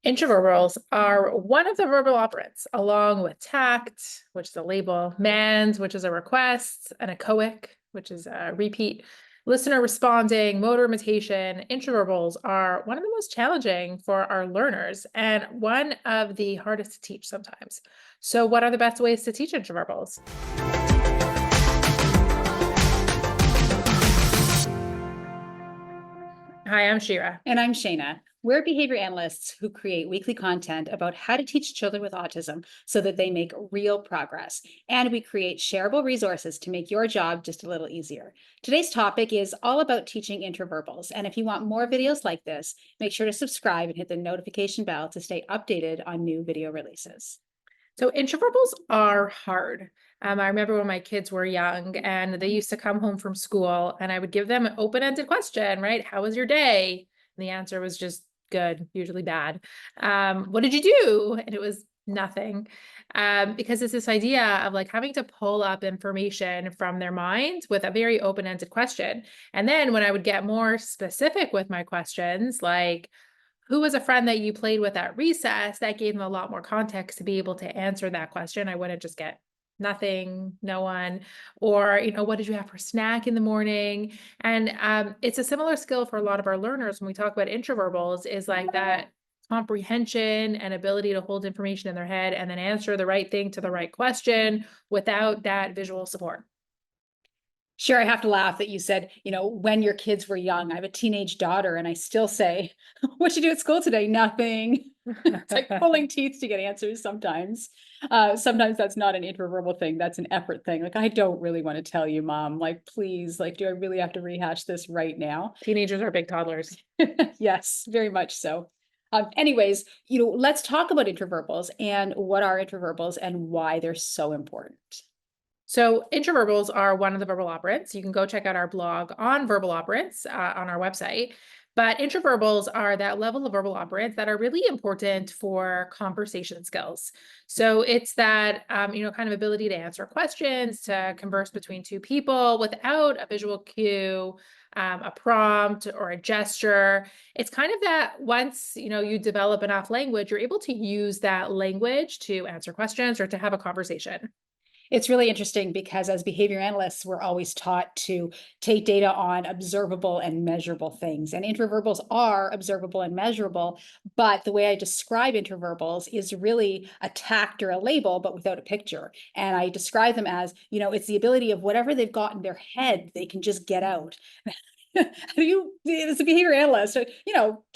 Intraverbals are one of the verbal operants, along with tact, which is a label, mand, which is a request, and echoic, which is a repeat. Listener responding, motor imitation, intraverbals are one of the most challenging for our learners and one of the hardest to teach sometimes. So what are the best ways to teach intraverbals? Hi, I'm Shira. And I'm Shayna. We're behavior analysts who create weekly content about how to teach children with autism so that they make real progress. And we create shareable resources to make your job just a little easier. Today's topic is all about teaching intraverbals. And if you want more videos like this, make sure to subscribe and hit the notification bell to stay updated on new video releases. So intraverbals are hard. I remember when my kids were young and they used to come home from school and I would give them an open-ended question, right? How was your day? And the answer was just good, usually bad. What did you do? And it was nothing. Because it's this idea of like having to pull up information from their mind with a very open-ended question. And then when I would get more specific with my questions, like, who was a friend that you played with at recess, that gave them a lot more context to be able to answer that question. I wouldn't just get nothing, no one, or, what did you have for snack in the morning? And it's a similar skill for a lot of our learners when we talk about intraverbals is like that comprehension and ability to hold information in their head and then answer the right thing to the right question without that visual support. Sure, I have to laugh that you said, when your kids were young. I have a teenage daughter and I still say, what'd you do at school today? Nothing. It's like pulling teeth to get answers sometimes. Sometimes that's not an intraverbal thing. That's an effort thing. Like, I don't really want to tell you, mom, like, please, like, do I really have to rehash this right now? Teenagers are big toddlers. Yes, very much so. Anyways, let's talk about intraverbals and what are intraverbals and why they're so important. So intraverbals are one of the verbal operants. You can go check out our blog on verbal operants on our website. But intraverbals are that level of verbal operants that are really important for conversation skills. So it's that, kind of ability to answer questions, to converse between two people without a visual cue, a prompt or a gesture. It's kind of that once, you develop enough language, you're able to use that language to answer questions or to have a conversation. It's really interesting because as behavior analysts, we're always taught to take data on observable and measurable things. And intraverbals are observable and measurable, but the way I describe intraverbals is really a tact or a label, but without a picture. And I describe them as, it's the ability of whatever they've got in their head, they can just get out. As a behavior analyst, an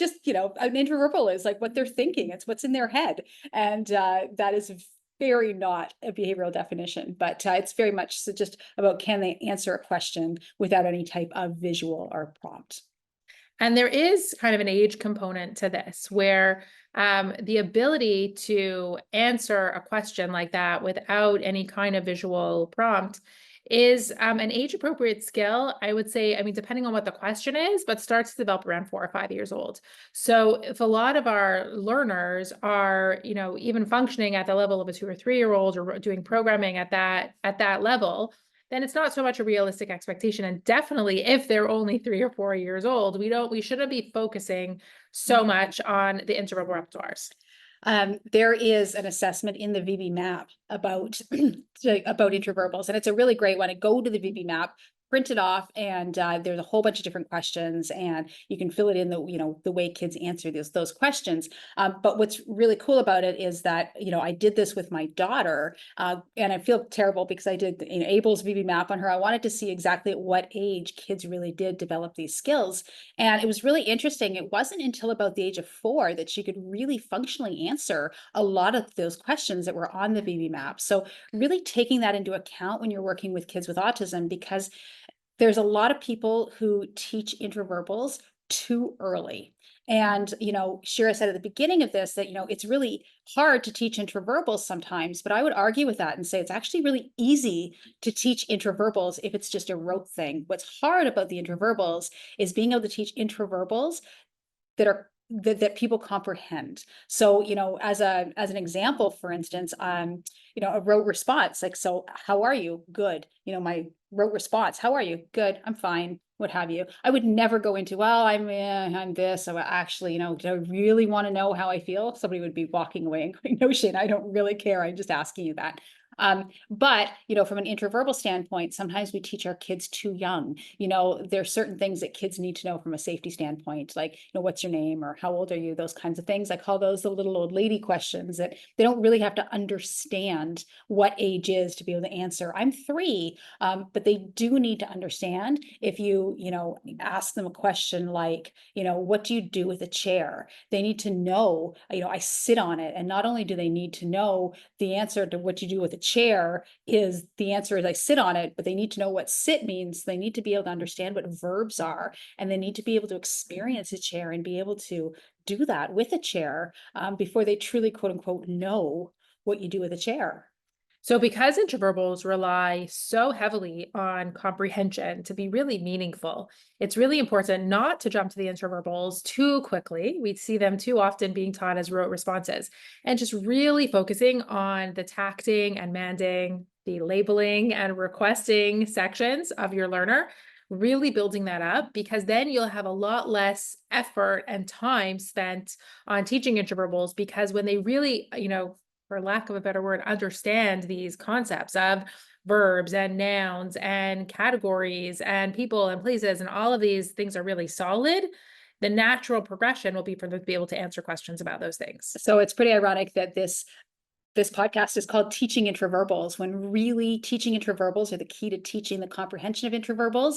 intraverbal is like what they're thinking. It's what's in their head. And that is very not a behavioral definition, but it's very much just about can they answer a question without any type of visual or prompt. And there is kind of an age component to this where the ability to answer a question like that without any kind of visual prompt is an age appropriate skill. I would say, depending on what the question is, but starts to develop around 4 or 5 years old. So if a lot of our learners are, even functioning at the level of a 2 or 3-year-old or doing programming at that level, then it's not so much a realistic expectation. And definitely if they're only 3 or 4 years old, we shouldn't be focusing so much on the interverbal repertoires. There is an assessment in the VB map about about intraverbals, and it's a really great one. I go to the VB map, print it off, and there's a whole bunch of different questions, and you can fill it in the way kids answer those questions. But what's really cool about it is that I did this with my daughter, and I feel terrible because I did Abel's VB map on her. I wanted to see exactly at what age kids really did develop these skills, and it was really interesting. It wasn't until about the age of 4 that she could really functionally answer a lot of those questions that were on the VB map. So really taking that into account when you're working with kids with autism, because there's a lot of people who teach intraverbals too early. And, Shira said at the beginning of this that, it's really hard to teach intraverbals sometimes, but I would argue with that and say it's actually really easy to teach intraverbals if it's just a rote thing. What's hard about the intraverbals is being able to teach intraverbals that people comprehend. So, as an example, for instance, a rote response, like, so how are you? Good. My rote response, how are you? Good. I'm fine. what have you. I would never go into, well, I'm this. So actually, do I really want to know how I feel? Somebody would be walking away and going, no shit, I don't really care. I'm just asking you that. But, from an intraverbal standpoint, sometimes we teach our kids too young. There are certain things that kids need to know from a safety standpoint, like, what's your name or how old are you? Those kinds of things. I call those the little old lady questions that they don't really have to understand what age is to be able to answer. I'm 3, but they do need to understand if ask them a question like, what do you do with a chair? They need to know, I sit on it. And not only do they need to know the answer to what you do with a chair is the answer is I sit on it, but they need to know what sit means. They need to be able to understand what verbs are, and they need to be able to experience a chair and be able to do that with a chair before they truly, quote unquote, know what you do with a chair. So because intraverbals rely so heavily on comprehension to be really meaningful, it's really important not to jump to the intraverbals too quickly. We see them too often being taught as rote responses, and just really focusing on the tacting and manding, the labeling and requesting sections of your learner, really building that up, because then you'll have a lot less effort and time spent on teaching intraverbals, because when they really, for lack of a better word, understand these concepts of verbs and nouns and categories and people and places, and all of these things are really solid, the natural progression will be for them to be able to answer questions about those things. So it's pretty ironic that this podcast is called Teaching Intraverbals, when really teaching intraverbals, or the key to teaching the comprehension of intraverbals,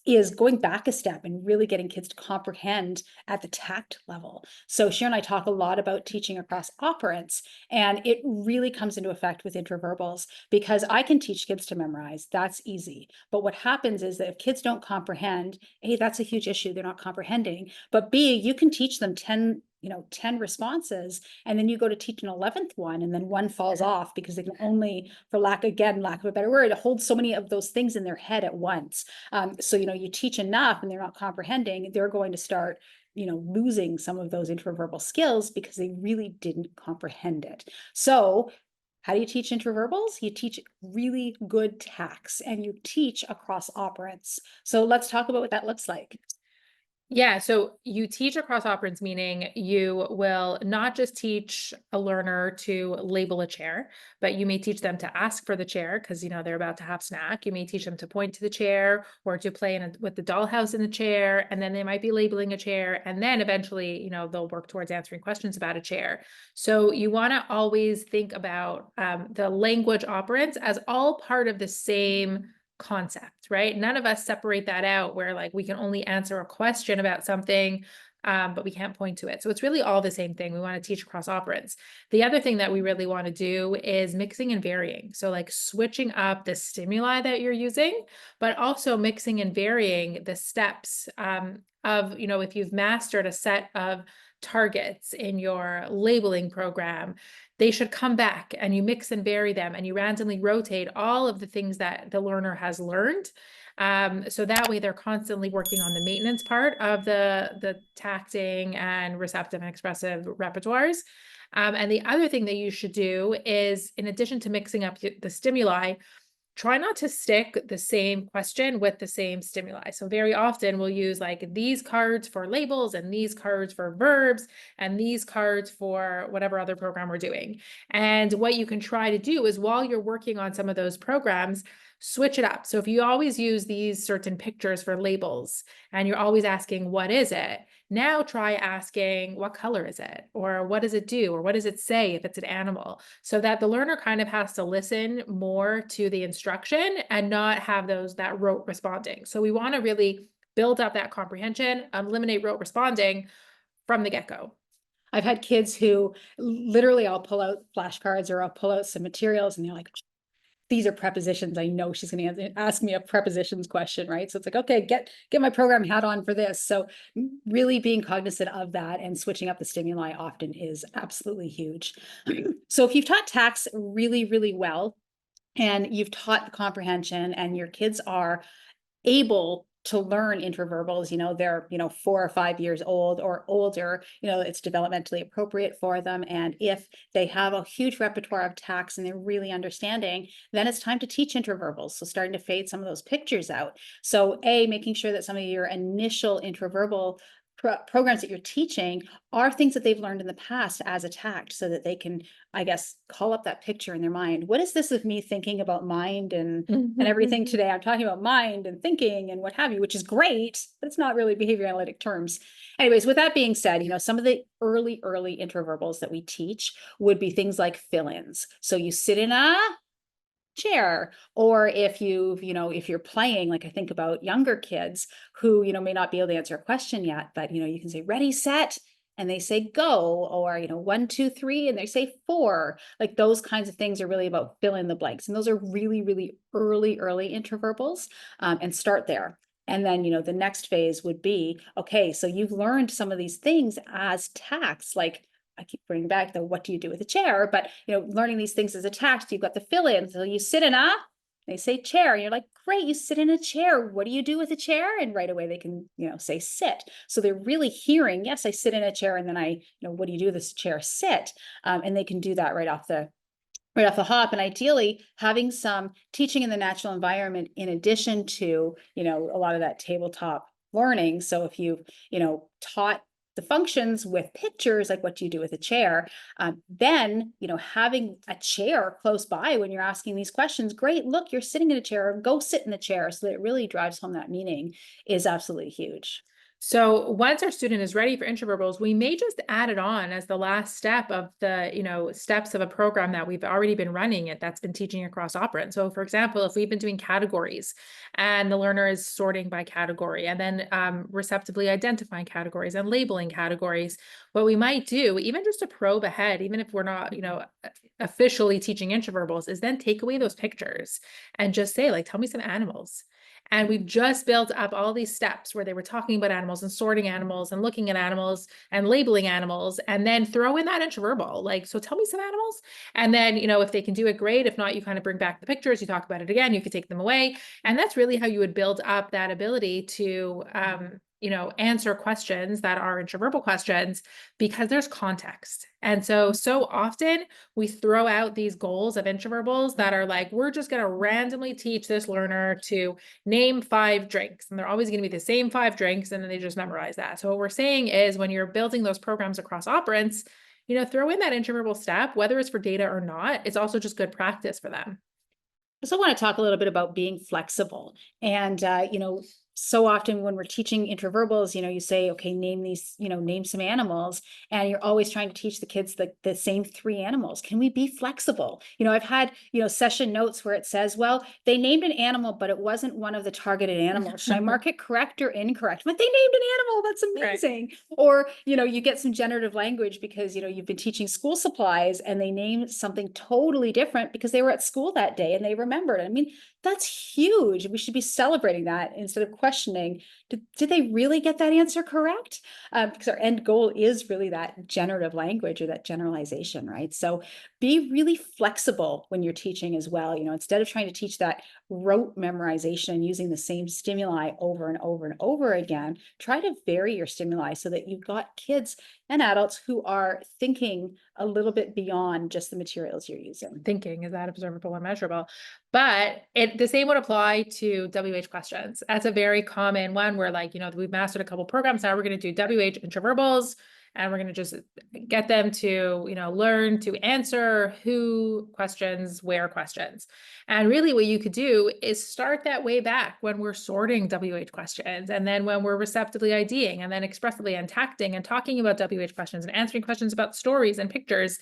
is going back a step and really getting kids to comprehend at the tact level. So Sharon and I talk a lot about teaching across operants, and it really comes into effect with intraverbals, because I can teach kids to memorize. That's easy. But what happens is that if kids don't comprehend, A, that's a huge issue. They're not comprehending. But B, you can teach them 10 responses, and then you go to teach an 11th one, and then one falls off because they can only, for lack of a better word, hold so many of those things in their head at once. So you teach enough and they're not comprehending, they're going to start losing some of those intraverbal skills because they really didn't comprehend it. So how do you teach intraverbals? You teach really good tacts, and you teach across operants. So let's talk about what that looks like. Yeah, so you teach across operants, meaning you will not just teach a learner to label a chair, but you may teach them to ask for the chair because they're about to have snack. You may teach them to point to the chair or to play with the dollhouse in the chair, and then they might be labeling a chair, and then eventually, they'll work towards answering questions about a chair. So you want to always think about the language operants as all part of the same concept, right? None of us separate that out where like we can only answer a question about something, but we can't point to it. So it's really all the same thing. We want to teach across operants. The other thing that we really want to do is mixing and varying. So like switching up the stimuli that you're using, but also mixing and varying the steps of, if you've mastered a set of targets in your labeling program, they should come back and you mix and vary them, and you randomly rotate all of the things that the learner has learned. So that way they're constantly working on the maintenance part of the tacting and receptive and expressive repertoires. And the other thing that you should do is, in addition to mixing up the stimuli, try not to stick the same question with the same stimuli. So very often we'll use like these cards for labels and these cards for verbs and these cards for whatever other program we're doing. And what you can try to do is, while you're working on some of those programs, switch it up. So if you always use these certain pictures for labels and you're always asking, what is it? Now try asking, what color is it? Or what does it do? Or what does it say if it's an animal? So that the learner kind of has to listen more to the instruction and not have that rote responding. So we want to really build up that comprehension, eliminate rote responding from the get-go. I've had kids who literally, I'll pull out flashcards or I'll pull out some materials, and they're like, these are prepositions. I know she's going to ask me a prepositions question, right? So it's like, okay, get my program hat on for this. So really being cognizant of that and switching up the stimuli often is absolutely huge. So if you've taught tacts really, really well, and you've taught the comprehension, and your kids are able to learn intraverbals, they're, 4 or 5 years old or older, it's developmentally appropriate for them. And if they have a huge repertoire of tasks and they're really understanding, then it's time to teach intraverbals. So starting to fade some of those pictures out. So making sure that some of your initial intraverbal programs that you're teaching are things that they've learned in the past as a tact, so that they can, I guess, call up that picture in their mind. What is this of me thinking about mind and everything today? I'm talking about mind and thinking and what have you, which is great, but it's not really behavior analytic terms. Anyways, with that being said, some of the early intraverbals that we teach would be things like fill-ins. So you sit in a chair, or if if you're playing, like I think about younger kids who may not be able to answer a question yet, but you can say ready, set, and they say go, or 1 2 3 and they say 4. Like those kinds of things are really about fill in the blanks, and those are really early intraverbals, and start there. And then the next phase would be, okay, so you've learned some of these things as tasks, like I keep bringing back the what do you do with a chair, but learning these things as a task. You've got the fill in. So you sit in a, they say chair, and you're like, great, you sit in a chair. What do you do with a chair? And right away they can, say sit. So they're really hearing, yes, I sit in a chair, and then I, what do you do with this chair? Sit. And they can do that right off the hop. And ideally having some teaching in the natural environment in addition to, a lot of that tabletop learning. So if you've, taught the functions with pictures, like what do you do with a chair, then having a chair close by when you're asking these questions, great, look, you're sitting in a chair, go sit in the chair, so that it really drives home that meaning, is absolutely huge. So once our student is ready for intraverbals, we may just add it on as the last step of the, steps of a program that we've already been running that's been teaching across operant. So for example, if we've been doing categories and the learner is sorting by category and then receptively identifying categories and labeling categories, what we might do, even just to probe ahead, even if we're not, officially teaching intraverbals, is then take away those pictures and just say, like, tell me some animals. And we've just built up all these steps where they were talking about animals and sorting animals and looking at animals and labeling animals, and then throw in that intraverbal, like, so tell me some animals. And then, if they can do it, great. If not, you kind of bring back the pictures, you talk about it again, you could take them away. And that's really how you would build up that ability to, answer questions that are intraverbal questions, because there's context. And so often we throw out these goals of intraverbals that are like, we're just going to randomly teach this learner to name 5 drinks, and they're always going to be the same 5 drinks, and then they just memorize that. So what we're saying is, when you're building those programs across operants, throw in that intraverbal step, whether it's for data or not. It's also just good practice for them. I also want to talk a little bit about being flexible. And, so often when we're teaching intraverbals, you say, okay, name these, name some animals, and you're always trying to teach the kids the same 3 animals. Can we be flexible? I've had, session notes where it says, well, they named an animal, but it wasn't one of the targeted animals. Should I mark it correct or incorrect? But they named an animal. That's amazing. Right. Or, you get some generative language because, you've been teaching school supplies and they named something totally different because they were at school that day and they remembered. I mean, that's huge. We should be celebrating that instead of questioning, did they really get that answer correct? Because our end goal is really that generative language or that generalization, right? So be really flexible when you're teaching as well. Instead of trying to teach that rote memorization and using the same stimuli over and over and over again, try to vary your stimuli so that you've got kids and adults who are thinking a little bit beyond just the materials you're using. Thinking, is that observable and measurable? But the same would apply to WH questions. That's a very common one where, like, we've mastered a couple programs. Now we're going to do WH intraverbals, and we're going to just get them to, learn to answer who questions, where questions. And really what you could do is start that way back when we're sorting WH questions, and then when we're receptively IDing, and then expressively and tacting and talking about WH questions and answering questions about stories and pictures.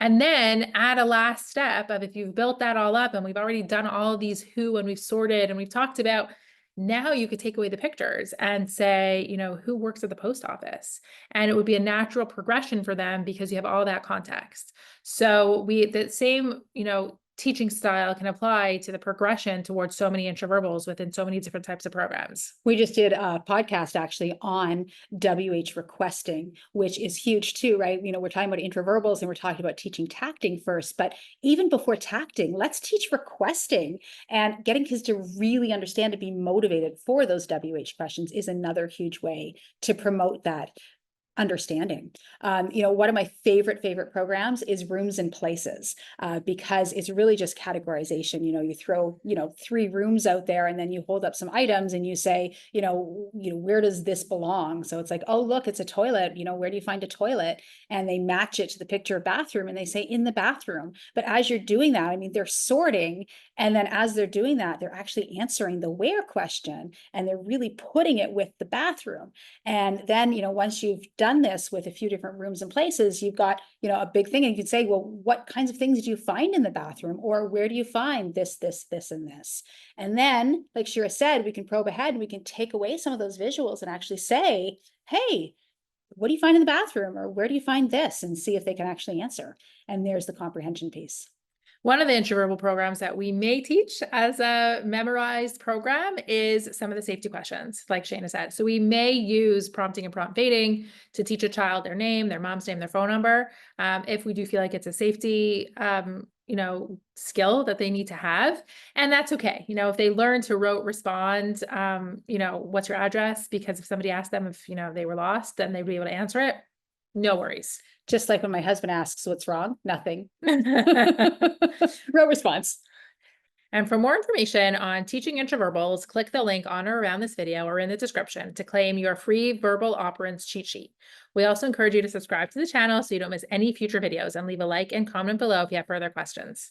And then add a last step of, if you've built that all up and we've already done all of these who, and we've sorted and we've talked about, now you could take away the pictures and say, who works at the post office? And it would be a natural progression for them because you have all that context. So the same, teaching style can apply to the progression towards so many intraverbals within so many different types of programs. We just did a podcast actually on WH requesting, which is huge too, right? You know, we're talking about intraverbals and we're talking about teaching tacting first, but even before tacting, let's teach requesting, and getting kids to really understand, to be motivated for those WH questions is another huge way to promote that understanding. You know, one of my favorite programs is Rooms and Places, because it's really just categorization. You know, you throw, 3 rooms out there, and then you hold up some items and you say, where does this belong? So it's like, oh, look, it's a toilet. You know, where do you find a toilet? And they match it to the picture of bathroom and they say in the bathroom. But as you're doing that, I mean, they're sorting. And then as they're doing that, they're actually answering the where question, and they're really putting it with the bathroom. And then, once you've done this with a few different rooms and places, you've got, a big thing, and you could say, well, what kinds of things do you find in the bathroom? Or where do you find this, and this? And then, like Shira said, we can probe ahead, and we can take away some of those visuals and actually say, hey, what do you find in the bathroom? Or where do you find this? And see if they can actually answer. And there's the comprehension piece. One of the intraverbal programs that we may teach as a memorized program is some of the safety questions, like Shana said. So we may use prompting and prompt baiting to teach a child their name, their mom's name, their phone number. If we do feel like it's a safety, skill that they need to have, and that's okay. If they learn to rote respond, what's your address? Because if somebody asked them if, they were lost, then they'd be able to answer it. No worries. Just like when my husband asks what's wrong, nothing. Rote response. And for more information on teaching intraverbals, click the link on or around this video or in the description to claim your free verbal operants cheat sheet. We also encourage you to subscribe to the channel so you don't miss any future videos, and leave a like and comment below if you have further questions.